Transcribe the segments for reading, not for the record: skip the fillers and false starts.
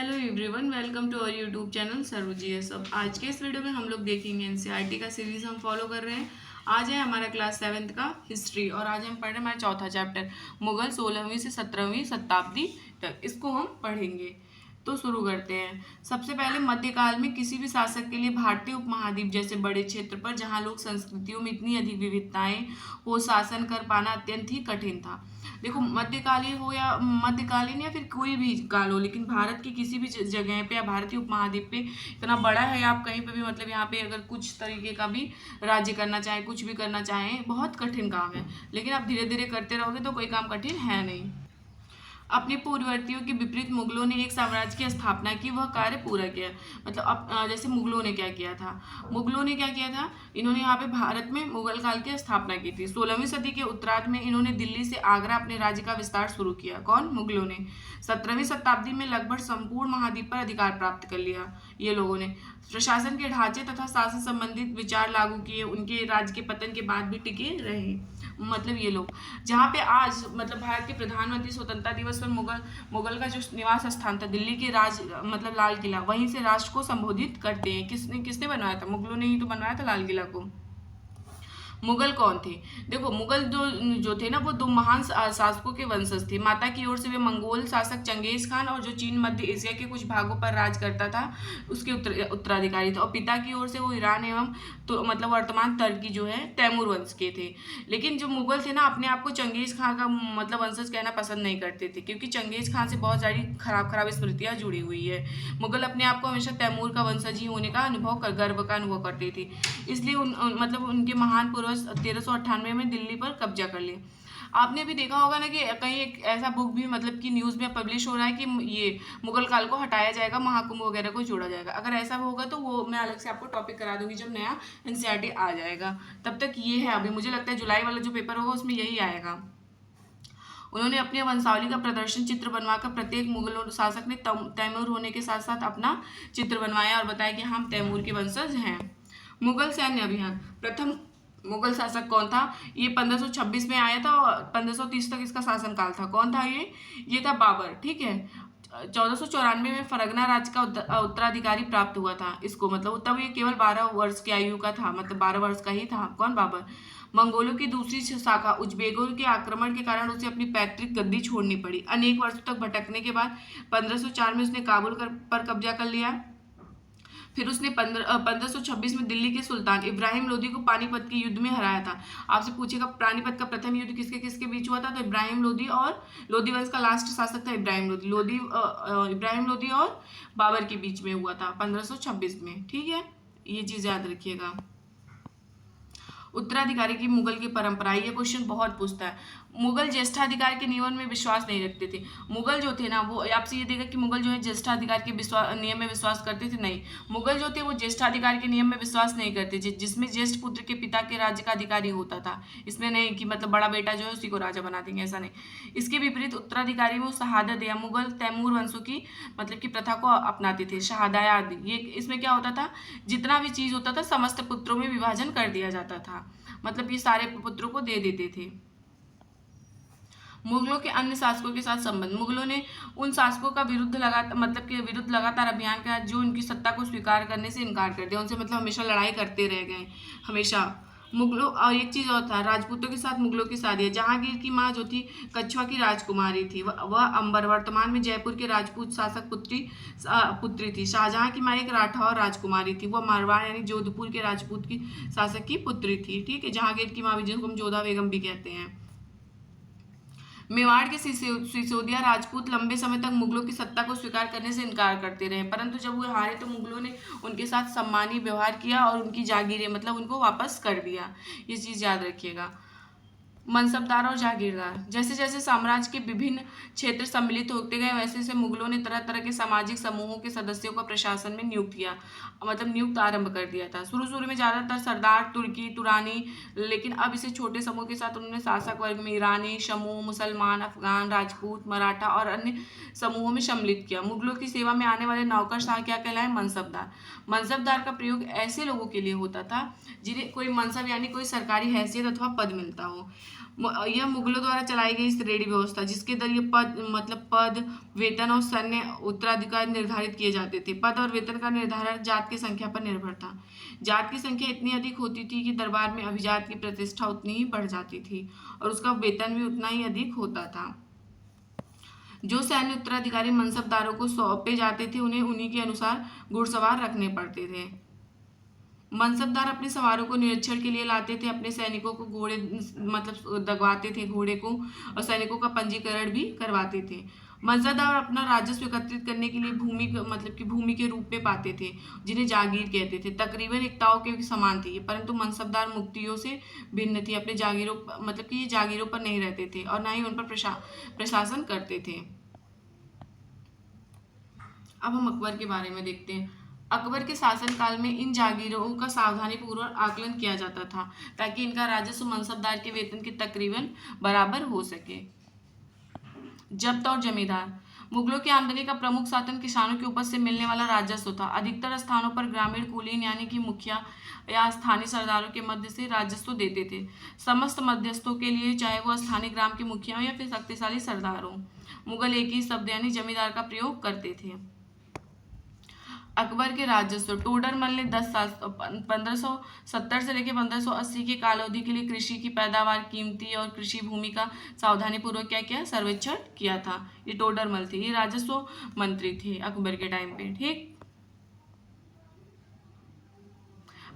Hello everyone, welcome to our YouTube channel SarvGS. अब आज के इस वीडियो में हम लोग देखेंगे एनसीईआरटी का सीरीज हम फॉलो कर रहे हैं। आज है हमारा क्लास 7th का हिस्ट्री और आज हम पढ़ रहे हैं हमारा चौथा चैप्टर मुगल 16वीं से 17वीं शताब्दी तक। इसको हम पढ़ेंगे तो शुरू करते हैं। सबसे पहले मध्यकाल में किसी भी शासक के लिए भारतीय उपमहाद्वीप जैसे बड़े क्षेत्र पर जहां लोग संस्कृतियों में इतनी अधिक विविधताएं हो शासन कर पाना अत्यंत ही कठिन था। देखो, मध्यकालीन हो या मध्यकालीन या फिर कोई भी काल हो, लेकिन भारत की किसी भी जगह पे या भारतीय उपमहाद्वीप पे इतना बड़ा है, आप कहीं पे भी मतलब यहाँ पे अगर कुछ तरीके का भी राज्य करना चाहें, कुछ भी करना चाहें, बहुत कठिन काम है। लेकिन आप धीरे धीरे करते रहोगे तो कोई काम कठिन है नहीं। अपने पूर्ववर्तियों के विपरीत मुगलों ने एक साम्राज्य की स्थापना की, वह कार्य पूरा किया। मतलब अब जैसे मुगलों ने क्या किया था, इन्होंने यहाँ पे भारत में मुगल काल की स्थापना की थी। 16वीं सदी के उत्तरार्ध में इन्होंने दिल्ली से आगरा अपने राज्य का विस्तार शुरू किया। कौन? मुगलों ने। 17वीं शताब्दी में लगभग संपूर्ण महाद्वीप पर अधिकार प्राप्त कर लिया ये लोगों ने। प्रशासन के ढांचे तथा शासन संबंधित विचार लागू किए, उनके राज्य के पतन के बाद भी टिके रहे। मतलब ये लोग जहाँ पे आज मतलब भारत के प्रधानमंत्री स्वतंत्रता दिवस पर मुगल का जो निवास स्थान था दिल्ली के मतलब लाल किला, वहीं से राष्ट्र को संबोधित करते हैं। किसने किसने बनवाया था? मुगलों ने ही तो बनवाया था लाल किला को। मुगल कौन थे? देखो, मुगल जो थे ना, वो दो महान शासकों के वंशज थे। माता की ओर से वे मंगोल शासक चंगेज खान और जो चीन मध्य एशिया के कुछ भागों पर राज करता था उसके उत्तराधिकारी थे। और पिता की ओर से वो ईरान एवं तो मतलब वर्तमान टर्की जो है तैमूर वंश के थे। लेकिन जो मुगल थे ना, अपने आप को चंगेज खान का मतलब वंशज कहना पसंद नहीं करते थे, क्योंकि चंगेज खान से बहुत सारी खराब स्मृतियां जुड़ी हुई है। मुगल अपने आप को हमेशा तैमूर का वंशज ही होने का गर्व का अनुभव करते थे। इसलिए मतलब उनके महान पूर्वज 1398 में दिल्ली पर कब्जा कर लिया। आपने भी देखा होगा ना कि कहीं एक ऐसा बुक भी मतलब कि न्यूज़ में पब्लिश हो रहा है कि ये मुगल काल को हटाया जाएगा, महाकुंभ वगैरह को जोड़ा जाएगा। अगर ऐसा होगा तो वो मैं अलग से आपको टॉपिक करा दूंगी जब नया एनसीईआरटी आ जाएगा। तब तक ये है, अभी मुझे लगता है जुलाई वाला जो पेपर होगा उसमें यही आएगा। उन्होंने अपनी वंशावली का प्रदर्शन चित्र बनवाकर प्रत्येक मुगल शासक ने तैमूर होने के साथ साथ अपना चित्र बनवाया और बताया कि हम तैमूर के वंशज हैं। मुगल सैन्य अभियान। प्रथम मुगल शासक कौन था? ये 1526 में आया था और 1530 तक इसका शासनकाल था। कौन था ये था बाबर। ठीक है। 1494 में फरगना राज्य का उत्तराधिकारी प्राप्त हुआ था इसको। मतलब तब ये केवल 12 वर्ष की आयु का था, मतलब 12 वर्ष का ही था। कौन? बाबर। मंगोलों की दूसरी शाखा उज्बेकों के आक्रमण के कारण उसे अपनी पैतृक गद्दी छोड़नी पड़ी। अनेक वर्षों तक भटकने के बाद 1504 में उसने काबुल पर कब्जा कर लिया। फिर उसने 1526 में दिल्ली के सुल्तान इब्राहिम लोदी को पानीपत के युद्ध में हराया था। आपसे पूछेगा पानीपत का प्रथम युद्ध किसके किसके बीच हुआ था? तो इब्राहिम लोदी और लोदी वंश का लास्ट शासक था इब्राहिम लोदी और बाबर के बीच में हुआ था 1526 में। ठीक है, ये चीज याद रखिएगा। उत्तराधिकारी की मुगल की परंपरा, ये क्वेश्चन बहुत पूछता है। मुगल ज्येष्ठाधिकार के नियम में विश्वास नहीं रखते थे। मुगल जो थे ना, वो आपसे ये देखा कि मुगल जो है ज्येष्ठाधिकार के नियम में विश्वास करते थे? नहीं। मुगल जो थे वो ज्येष्ठाधिकार के नियम में विश्वास नहीं करते थे, जिसमें ज्येष्ठ पुत्र के पिता के राज्य का अधिकारी होता था। इसमें नहीं कि मतलब बड़ा बेटा जो है उसी को राजा बना देंगे, ऐसा नहीं। इसके विपरीत उत्तराधिकारी में शहादत या मुगल तैमूर वंशों की मतलब की प्रथा को अपनाते थे। शहादात, ये इसमें क्या होता था? जितना भी चीज होता था समस्त पुत्रों में विभाजन कर दिया जाता था, मतलब ये सारे पुत्रों को दे देते थे। मुगलों के अन्य शासकों के साथ संबंध। मुगलों ने उन शासकों का विरुद्ध लगातार अभियान किया जो उनकी सत्ता को स्वीकार करने से इनकार कर दिया। उनसे मतलब हमेशा लड़ाई करते रह गए, हमेशा। मुगलों और एक चीज और था, राजपूतों के साथ मुगलों की शादी है। जहांगीर की माँ जो थी कछवा की राजकुमारी थी, वह अंबर वर्तमान में जयपुर के राजपूत शासक पुत्री थी। शाहजहां की माँ एक राठौर राजकुमारी थी, वह मारवाड़ यानी जोधपुर के राजपूत की शासक की पुत्री थी। ठीक है, जहांगीर की माँ भी जिनको हम जोधा बेगम भी कहते हैं। मेवाड़ के सिसोदिया राजपूत लंबे समय तक मुगलों की सत्ता को स्वीकार करने से इनकार करते रहे, परंतु जब वो हारे तो मुगलों ने उनके साथ सम्मानी व्यवहार किया और उनकी जागीरें मतलब उनको वापस कर दिया। ये चीज़ याद रखिएगा। मनसबदार और जागीरदार। जैसे जैसे साम्राज्य के विभिन्न क्षेत्र सम्मिलित होते गए वैसे वैसे मुगलों ने तरह तरह के सामाजिक समूहों के सदस्यों को प्रशासन में नियुक्त आरंभ कर दिया था। शुरू में ज्यादातर सरदार, तुर्की, तुरानी, लेकिन अब इसे छोटे समूह के साथ उन्होंने शासक वर्ग में ईरानी समूह, मुसलमान, अफगान, राजपूत, मराठा और अन्य समूहों में सम्मिलित किया। मुगलों की सेवा में आने वाले नौकरशाह क्या कहलाए? मनसबदार। मनसबदार का प्रयोग ऐसे लोगों के लिए होता था जिन्हें कोई मनसब यानी कोई सरकारी हैसियत अथवा पद मिलता हो। यह मुगलों द्वारा चलाई गई श्रेणी व्यवस्था जिसके जरिए पद वेतन और सैन्य उत्तराधिकार निर्धारित किए जाते थे। पद और वेतन का निर्धारण जात की संख्या पर निर्भर था। जात की संख्या इतनी अधिक होती थी कि दरबार में अभिजात की प्रतिष्ठा उतनी ही बढ़ जाती थी और उसका वेतन भी उतना ही अधिक होता था। जो सैन्य उत्तराधिकारी मनसबदारों को सौंपे जाते थे उन्हें उन्हीं के अनुसार घुड़सवार रखने पड़ते थे। मनसबदार अपने सवारों को निरीक्षण के लिए लाते थे, अपने सैनिकों को घोड़े दगवाते थे घोड़े को, और सैनिकों का पंजीकरण भी करवाते थे। मनसबदार अपना राजस्व एकत्रित करने के लिए भूमि के रूप में पाते थे, जिन्हें जागीर कहते थे। तकरीबन एकताओं के समान थी, परंतु मनसबदार मुक्तियों से भिन्न थी। अपने जागीरों ये जागीरों पर नहीं रहते थे और न ही उन पर प्रशासन करते थे। अब हम अकबर के बारे में देखते हैं। अकबर के शासनकाल में इन जागीरों का सावधानीपूर्वक आकलन किया जाता था ताकि इनका राजस्व मनसबदार के वेतन के तकरीबन बराबर हो सके। जब्त और जमींदार। मुगलों की आमदनी का प्रमुख साधन किसानों की उपज से मिलने वाला राजस्व था। अधिकतर स्थानों पर ग्रामीण कुलीन यानी कि मुखिया या स्थानीय सरदारों के मध्य से राजस्व देते थे। समस्त मध्यस्थों के लिए, चाहे वह स्थानीय ग्राम के मुखिया हो या फिर शक्तिशाली सरदार हो, मुगल एक ही शब्द यानी जमींदार का प्रयोग करते थे। अकबर के राजस्व। टोडरमल ने 10 साल 1570 से लेकर 1580 के कालावधि के लिए कृषि की पैदावार, कीमती और कृषि भूमि का सावधानीपूर्वक क्या किया, सर्वेक्षण किया था। ये टोडरमल थे, ये राजस्व मंत्री थे अकबर के टाइम पे। ठीक,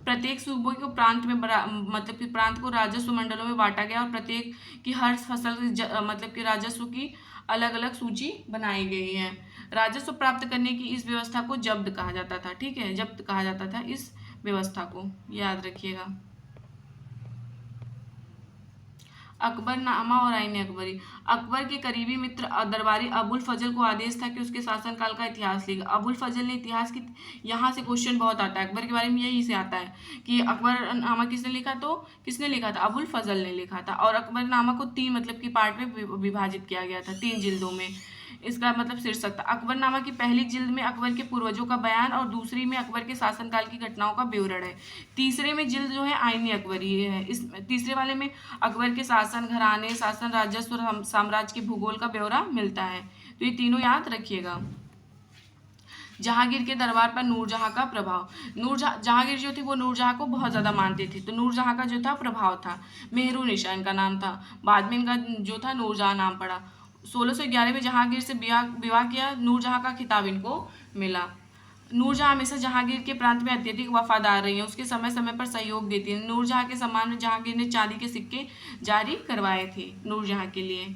प्रत्येक सूबे को प्रांत में प्रांत को राजस्व मंडलों में बांटा गया और प्रत्येक की हर फसल राजस्व की अलग अलग सूची बनाई गई है। राजस्व प्राप्त करने की इस व्यवस्था को जब्त कहा जाता था। ठीक है, जब्त कहा जाता था इस व्यवस्था को, याद रखिएगा। अकबरनामा और आईन अकबरी। अकबर के करीबी मित्र दरबारी अबुल फजल को आदेश था कि उसके शासनकाल का इतिहास लिखे। अबुल फजल ने इतिहास की, यहाँ से क्वेश्चन बहुत आता है अकबर के बारे में, यही से आता है कि अकबरनामा किसने लिखा, तो किसने लिखा था, अबुल फजल ने लिखा था। और अकबरनामा को 3 की पार्ट में विभाजित किया गया था, 3 जिल्दों में। इसका शीर्षक था। अकबरनामा की पहली जिल्द में अकबर के पूर्वजों का बयान और दूसरी में अकबर के शासनकाल की घटनाओं का विवरण है। तीसरे में जिल्द जो है आईनी अकबरी है। इस तीसरे वाले में अकबर के शासन, घराने, शासन, राजस्व और साम्राज्य के भूगोल का ब्यौरा मिलता है। तो ये तीनों याद रखिएगा। जहांगीर के दरबार पर नूरजहां का प्रभाव। जहांगीर जो थे वो नूरजहां को बहुत ज़्यादा मानते थे, तो नूरजहां का जो था प्रभाव था। मेहरुनिशा इनका नाम था, बाद में इनका जो था नूरजहां नाम पड़ा। 1611 में जहांगीर से विवाह किया, नूरजहां का खिताब इनको मिला। नूरजहां हमेशा जहांगीर के प्रांत में अत्यधिक वफादार रही है, उसके समय समय पर सहयोग देती है। नूरजहां के सम्मान में जहांगीर ने चांदी के सिक्के जारी करवाए थे नूरजहां के लिए।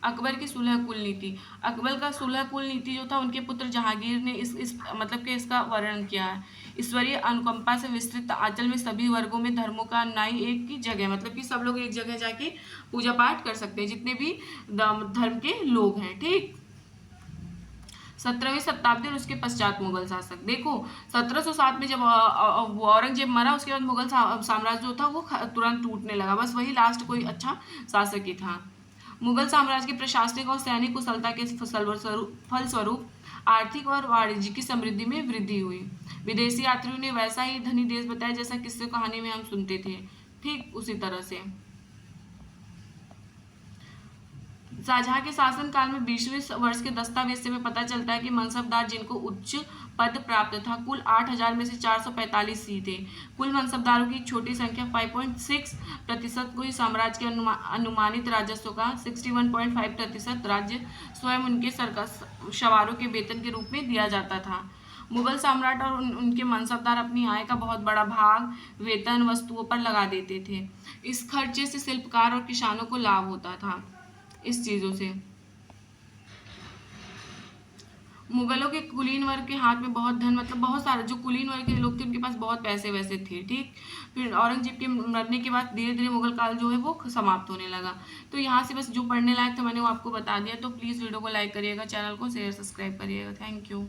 अकबर की सुलह कुल नीति। अकबर का सुलह कुल नीति जो था, उनके पुत्र जहांगीर ने इसका वर्णन किया है। ईश्वरीय अनुकंपा से विस्तृत आंचल में सभी वर्गों में धर्मों का न्याय एक ही जगह, कि सब लोग एक जगह जाके पूजा पाठ कर सकते हैं, जितने भी धर्म के लोग हैं। ठीक, 17वीं शताब्दी और उसके पश्चात मुगल शासक। देखो 1707 में जब औरंगजेब मरा, उसके बाद मुगल साम्राज्य जो था वो तुरंत टूटने लगा। बस वही लास्ट कोई अच्छा शासक ही था। मुगल साम्राज्य की प्रशासनिक और सैनिक कुशलता के फलस्वरूप आर्थिक और वाणिज्यिक समृद्धि में वृद्धि हुई। विदेशी यात्रियों ने वैसा ही धनी देश बताया जैसा किस्से कहानी में हम सुनते थे। ठीक उसी तरह से शाहजहां के शासनकाल में 20वें वर्ष के दस्तावेज से पता चलता है कि मनसबदार जिनको उच्च पद प्राप्त था, कुल 8000 में से 445 ही थे। कुल मनसबदारों की छोटी संख्या 5.6% को ही साम्राज्य के अनुमानित राजस्व का 61.5% राज्य स्वयं उनके सरकार सवारों के वेतन के रूप में दिया जाता था। मुगल सम्राट और उनके मनसबदार अपनी आय का बहुत बड़ा भाग वेतन वस्तुओं पर लगा देते थे। इस खर्चे से शिल्पकार और किसानों को लाभ होता था। इस चीज़ों से मुगलों के कुलीन वर्ग के हाथ में बहुत धन, बहुत सारे जो कुलीन वर्ग के लोग थे उनके पास बहुत पैसे वैसे थे। ठीक, फिर औरंगजेब के मरने के बाद धीरे धीरे मुगल काल जो है वो समाप्त होने लगा। तो यहाँ से बस जो पढ़ने लायक था मैंने वो आपको बता दिया। तो प्लीज़ वीडियो को लाइक करिएगा, चैनल को शेयर सब्सक्राइब करिएगा। Thank you.